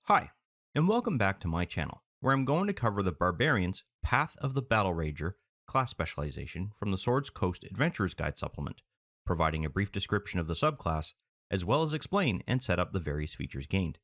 Hi, and welcome back to my channel, where I'm going to cover the Barbarian's Path of the Battlerager class specialization from the Swords Coast Adventurer's Guide supplement, providing a brief description of the subclass, as well as explain and set up the various features gained.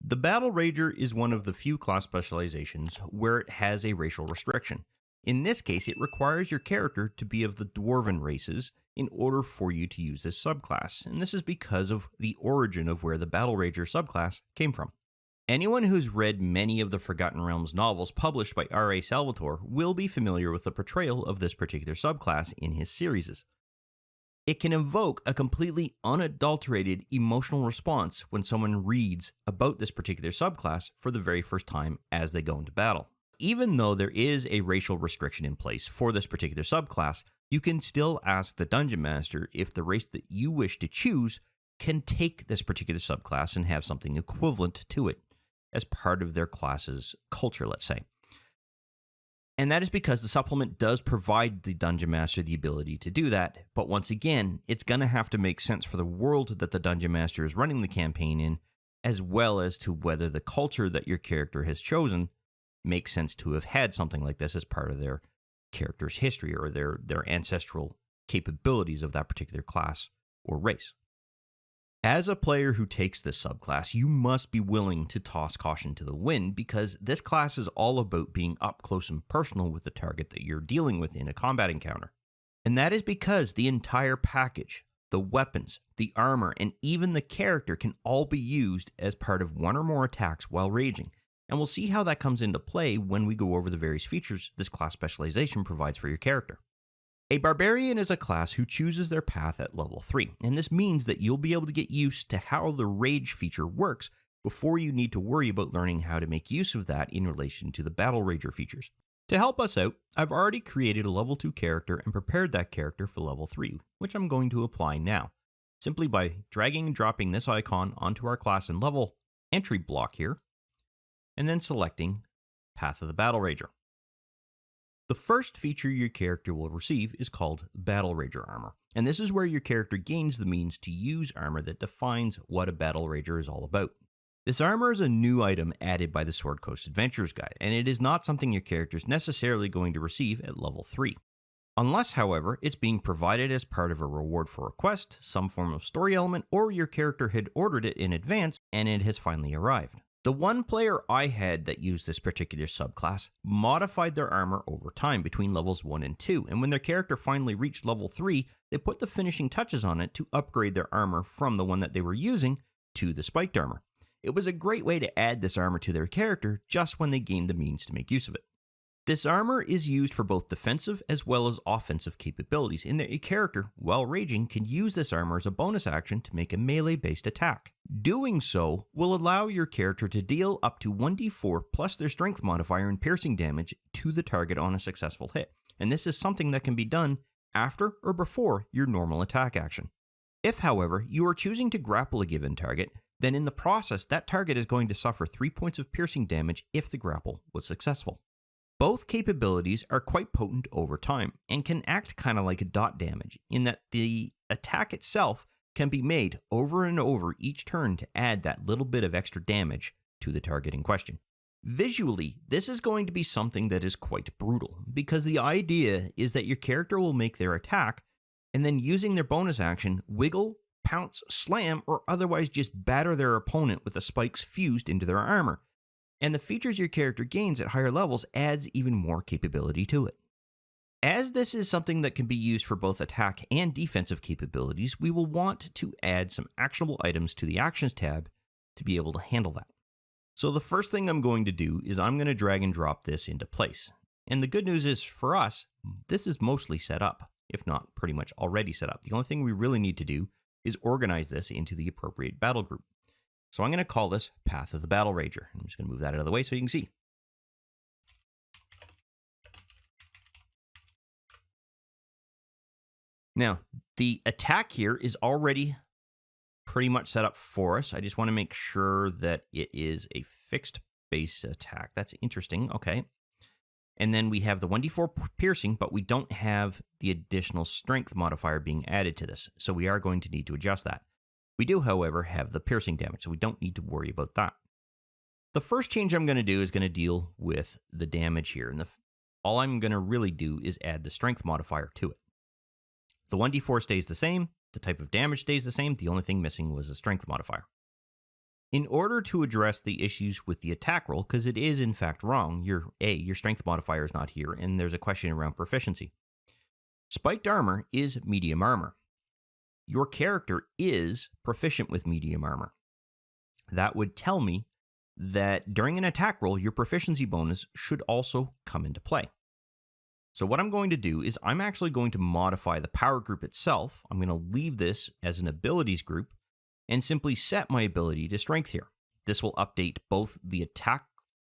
The Battlerager is one of the few class specializations where it has a racial restriction. In this case, it requires your character to be of the dwarven races in order for you to use this subclass, and this is because of the origin of where the Battlerager subclass came from. Anyone who's read many of the Forgotten Realms novels published by R.A. Salvatore will be familiar with the portrayal of this particular subclass in his series. It can evoke a completely unadulterated emotional response when someone reads about this particular subclass for the very first time as they go into battle. Even though there is a racial restriction in place for this particular subclass, you can still ask the Dungeon Master if the race that you wish to choose can take this particular subclass and have something equivalent to it as part of their class's culture, let's say. And that is because the supplement does provide the Dungeon Master the ability to do that, but once again, it's going to have to make sense for the world that the Dungeon Master is running the campaign in, as well as to whether the culture that your character has chosen makes sense to have had something like this as part of their character's history or their ancestral capabilities of that particular class or race. As a player who takes this subclass, you must be willing to toss caution to the wind because this class is all about being up close and personal with the target that you're dealing with in a combat encounter. And that is because the entire package, the weapons, the armor, and even the character can all be used as part of one or more attacks while raging. And we'll see how that comes into play when we go over the various features this class specialization provides for your character. A Barbarian is a class who chooses their path at level 3, and this means that you'll be able to get used to how the rage feature works before you need to worry about learning how to make use of that in relation to the Battlerager features. To help us out, I've already created a level 2 character and prepared that character for level 3, which I'm going to apply now, simply by dragging and dropping this icon onto our class and level entry block here, and then selecting Path of the Battlerager. The first feature your character will receive is called Battlerager Armor, and this is where your character gains the means to use armor that defines what a Battlerager is all about. This armor is a new item added by the Sword Coast Adventurer's Guide, and it is not something your character is necessarily going to receive at level 3. Unless, however, it's being provided as part of a reward for a quest, some form of story element, or your character had ordered it in advance and it has finally arrived. The one player I had that used this particular subclass modified their armor over time between levels 1 and 2, and when their character finally reached level 3, they put the finishing touches on it to upgrade their armor from the one that they were using to the spiked armor. It was a great way to add this armor to their character just when they gained the means to make use of it. This armor is used for both defensive as well as offensive capabilities, in that your character, while raging, can use this armor as a bonus action to make a melee-based attack. Doing so will allow your character to deal up to 1d4 plus their strength modifier in piercing damage to the target on a successful hit, and this is something that can be done after or before your normal attack action. If, however, you are choosing to grapple a given target, then in the process that target is going to suffer 3 points of piercing damage if the grapple was successful. Both capabilities are quite potent over time and can act kind of like a dot damage in that the attack itself can be made over and over each turn to add that little bit of extra damage to the target in question. Visually, this is going to be something that is quite brutal because the idea is that your character will make their attack and then using their bonus action, wiggle, pounce, slam, or otherwise just batter their opponent with the spikes fused into their armor. And the features your character gains at higher levels adds even more capability to it. As this is something that can be used for both attack and defensive capabilities, we will want to add some actionable items to the Actions tab to be able to handle that. So the first thing I'm going to do is I'm going to drag and drop this into place. And the good news is for us, this is mostly set up, if not pretty much already set up. The only thing we really need to do is organize this into the appropriate battle group. So I'm going to call this Path of the Battlerager. I'm just going to move that out of the way so you can see. Now, the attack here is already pretty much set up for us. I just want to make sure that it is a fixed base attack. That's interesting. Okay. And then we have the 1d4 piercing, but we don't have the additional strength modifier being added to this. So we are going to need to adjust that. We do, however, have the piercing damage, so we don't need to worry about that. The first change I'm going to do is going to deal with the damage here. And all I'm going to really do is add the strength modifier to it. The 1d4 stays the same. The type of damage stays the same. The only thing missing was the strength modifier. In order to address the issues with the attack roll, because it is in fact wrong, your strength modifier is not here, and there's a question around proficiency. Spiked armor is medium armor. Your character is proficient with medium armor. That would tell me that during an attack roll, your proficiency bonus should also come into play. So what I'm going to do is I'm actually going to modify the power group itself. I'm going to leave this as an abilities group and simply set my ability to strength here. This will update both the attack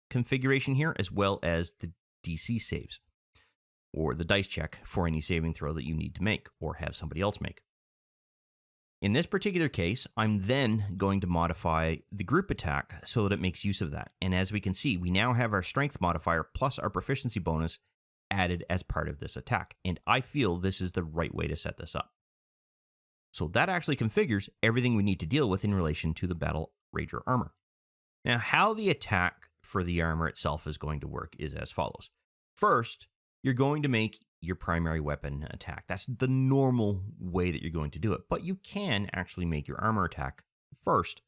configuration here as well as the DC saves, or the dice check for any saving throw that you need to make or have somebody else make. In this particular case, I'm then going to modify the group attack so that it makes use of that. And as we can see, we now have our strength modifier plus our proficiency bonus added as part of this attack. And I feel this is the right way to set this up. So that actually configures everything we need to deal with in relation to the Battlerager armor. Now, how the attack for the armor itself is going to work is as follows. First, you're going to make your primary weapon attack. That's the normal way that you're going to do it, but you can actually make your armor attack first.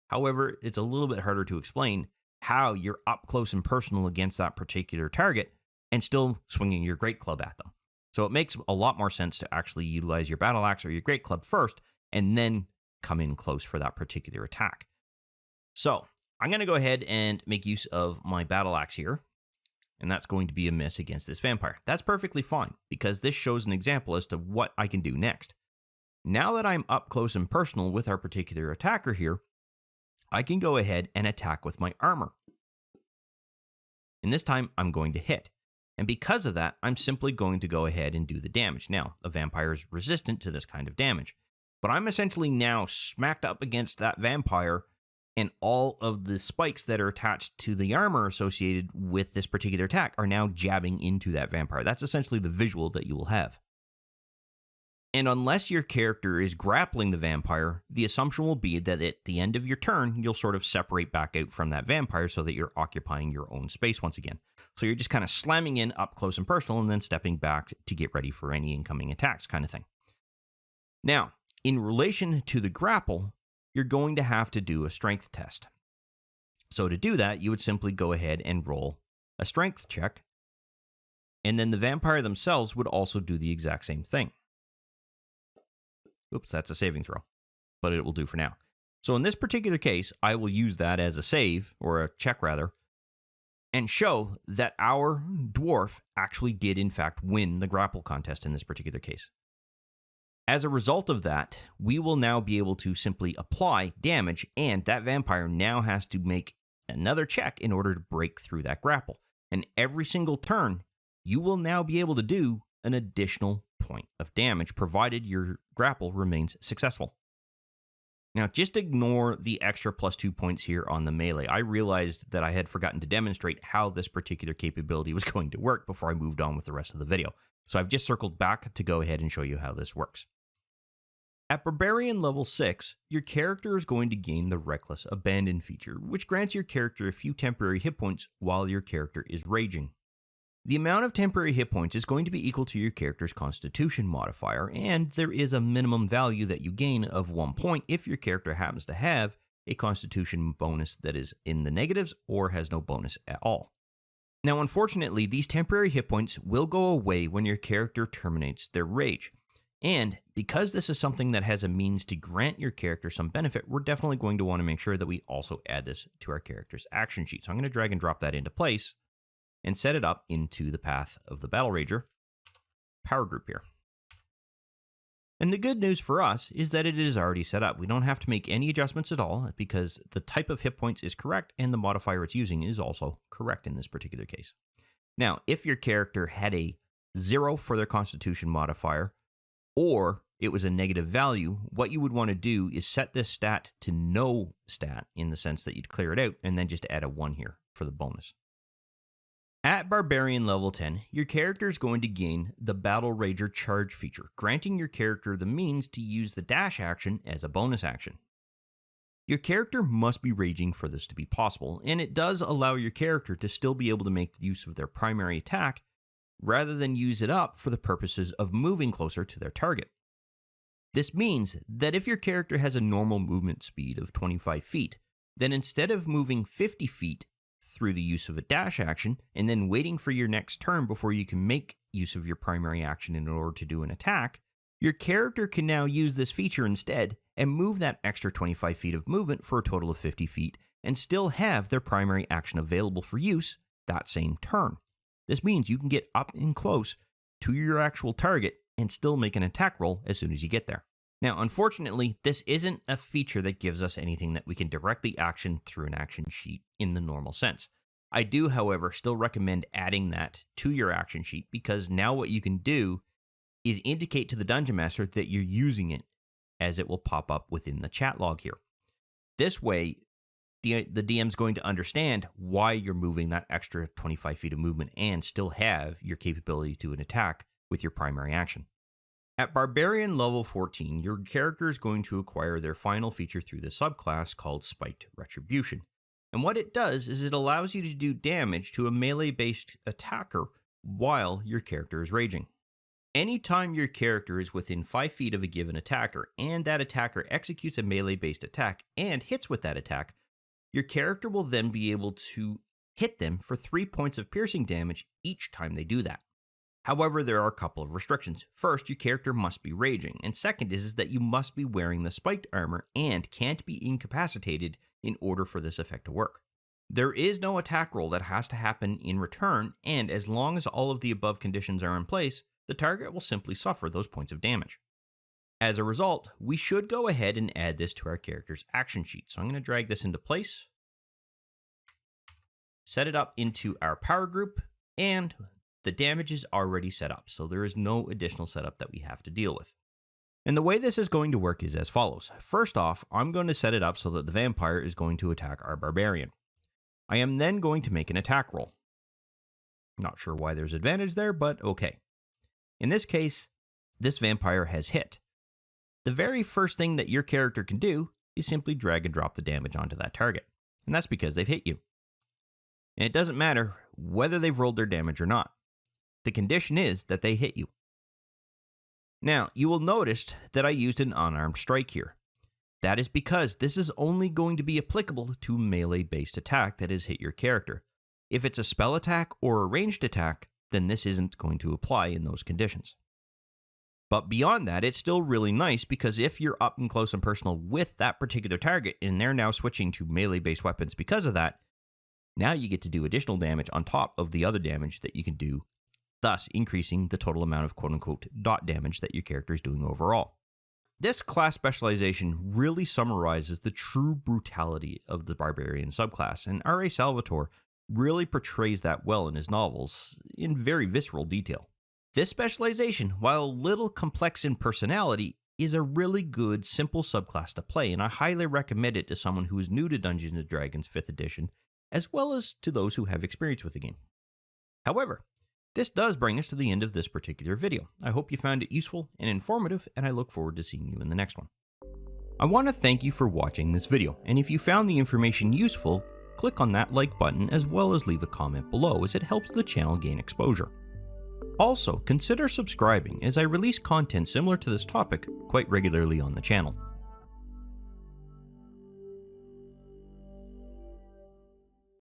However, it's a little bit harder to explain how you're up close and personal against that particular target and still swinging your great club at them. So it makes a lot more sense to actually utilize your battle axe or your great club first and then come in close for that particular attack. So I'm going to go ahead and make use of my battle axe here. And that's going to be a miss against this vampire. That's perfectly fine, because this shows an example as to what I can do next. Now that I'm up close and personal with our particular attacker here, I can go ahead and attack with my armor. And this time, I'm going to hit. And because of that, I'm simply going to go ahead and do the damage. Now, a vampire is resistant to this kind of damage, but I'm essentially now smacked up against that vampire, and all of the spikes that are attached to the armor associated with this particular attack are now jabbing into that vampire. That's essentially the visual that you will have. And unless your character is grappling the vampire, the assumption will be that at the end of your turn, you'll sort of separate back out from that vampire so that you're occupying your own space once again. So you're just kind of slamming in up close and personal and then stepping back to get ready for any incoming attacks kind of thing. Now, in relation to the grapple, you're going to have to do a strength test. So to do that, you would simply go ahead and roll a strength check, and then the vampire themselves would also do the exact same thing. Oops, that's a saving throw, but it will do for now. So in this particular case, I will use that as a save, or a check rather, and show that our dwarf actually did in fact win the grapple contest in this particular case. As a result of that, we will now be able to simply apply damage, and that vampire now has to make another check in order to break through that grapple. And every single turn, you will now be able to do an additional point of damage, provided your grapple remains successful. Now, just ignore the extra +2 points here on the melee. I realized that I had forgotten to demonstrate how this particular capability was going to work before I moved on with the rest of the video. So I've just circled back to go ahead and show you how this works. At Barbarian level 6, your character is going to gain the Reckless Abandon feature, which grants your character a few temporary hit points while your character is raging. The amount of temporary hit points is going to be equal to your character's Constitution modifier, and there is a minimum value that you gain of 1 point if your character happens to have a Constitution bonus that is in the negatives or has no bonus at all. Now, unfortunately, these temporary hit points will go away when your character terminates their rage. And because this is something that has a means to grant your character some benefit, we're definitely going to want to make sure that we also add this to our character's action sheet. So I'm going to drag and drop that into place and set it up into the path of the Battlerager power group here. And the good news for us is that it is already set up. We don't have to make any adjustments at all because the type of hit points is correct and the modifier it's using is also correct in this particular case. Now, if your character had a 0 for their Constitution modifier, or it was a negative value, what you would want to do is set this stat to no stat in the sense that you'd clear it out and then just add a 1 here for the bonus. At Barbarian level 10, your character is going to gain the Battlerager charge feature, granting your character the means to use the dash action as a bonus action. Your character must be raging for this to be possible, and it does allow your character to still be able to make use of their primary attack rather than use it up for the purposes of moving closer to their target. This means that if your character has a normal movement speed of 25 feet, then instead of moving 50 feet through the use of a dash action and then waiting for your next turn before you can make use of your primary action in order to do an attack, your character can now use this feature instead and move that extra 25 feet of movement for a total of 50 feet and still have their primary action available for use that same turn. This means you can get up and close to your actual target and still make an attack roll as soon as you get there. Now, unfortunately, this isn't a feature that gives us anything that we can directly action through an action sheet in the normal sense. I do, however, still recommend adding that to your action sheet because now what you can do is indicate to the Dungeon Master that you're using it as it will pop up within the chat log here. This way, the DM is going to understand why you're moving that extra 25 feet of movement and still have your capability to an attack with your primary action. At Barbarian level 14, your character is going to acquire their final feature through the subclass called Spiked Retribution. And what it does is it allows you to do damage to a melee-based attacker while your character is raging. Anytime your character is within 5 feet of a given attacker and that attacker executes a melee-based attack and hits with that attack, your character will then be able to hit them for 3 points of piercing damage each time they do that. However, there are a couple of restrictions. First, your character must be raging, and second is that you must be wearing the spiked armor and can't be incapacitated in order for this effect to work. There is no attack roll that has to happen in return, and as long as all of the above conditions are in place, the target will simply suffer those points of damage. As a result, we should go ahead and add this to our character's action sheet. So I'm going to drag this into place, set it up into our power group, and the damage is already set up, so there is no additional setup that we have to deal with. And the way this is going to work is as follows. First off, I'm going to set it up so that the vampire is going to attack our barbarian. I am then going to make an attack roll. Not sure why there's advantage there, but okay. In this case, this vampire has hit. The very first thing that your character can do is simply drag and drop the damage onto that target. And that's because they've hit you. And it doesn't matter whether they've rolled their damage or not. The condition is that they hit you. Now, you will notice that I used an unarmed strike here. That is because this is only going to be applicable to melee-based attack that has hit your character. If it's a spell attack or a ranged attack, then this isn't going to apply in those conditions. But beyond that, it's still really nice because if you're up and close and personal with that particular target and they're now switching to melee-based weapons because of that, now you get to do additional damage on top of the other damage that you can do, thus increasing the total amount of quote-unquote dot damage that your character is doing overall. This class specialization really summarizes the true brutality of the Barbarian subclass, and R.A. Salvatore really portrays that well in his novels in very visceral detail. This specialization, while a little complex in personality, is a really good, simple subclass to play, and I highly recommend it to someone who is new to Dungeons & Dragons 5th edition, as well as to those who have experience with the game. However, this does bring us to the end of this particular video. I hope you found it useful and informative, and I look forward to seeing you in the next one. I want to thank you for watching this video, and if you found the information useful, click on that like button as well as leave a comment below as it helps the channel gain exposure. Also, consider subscribing as I release content similar to this topic quite regularly on the channel.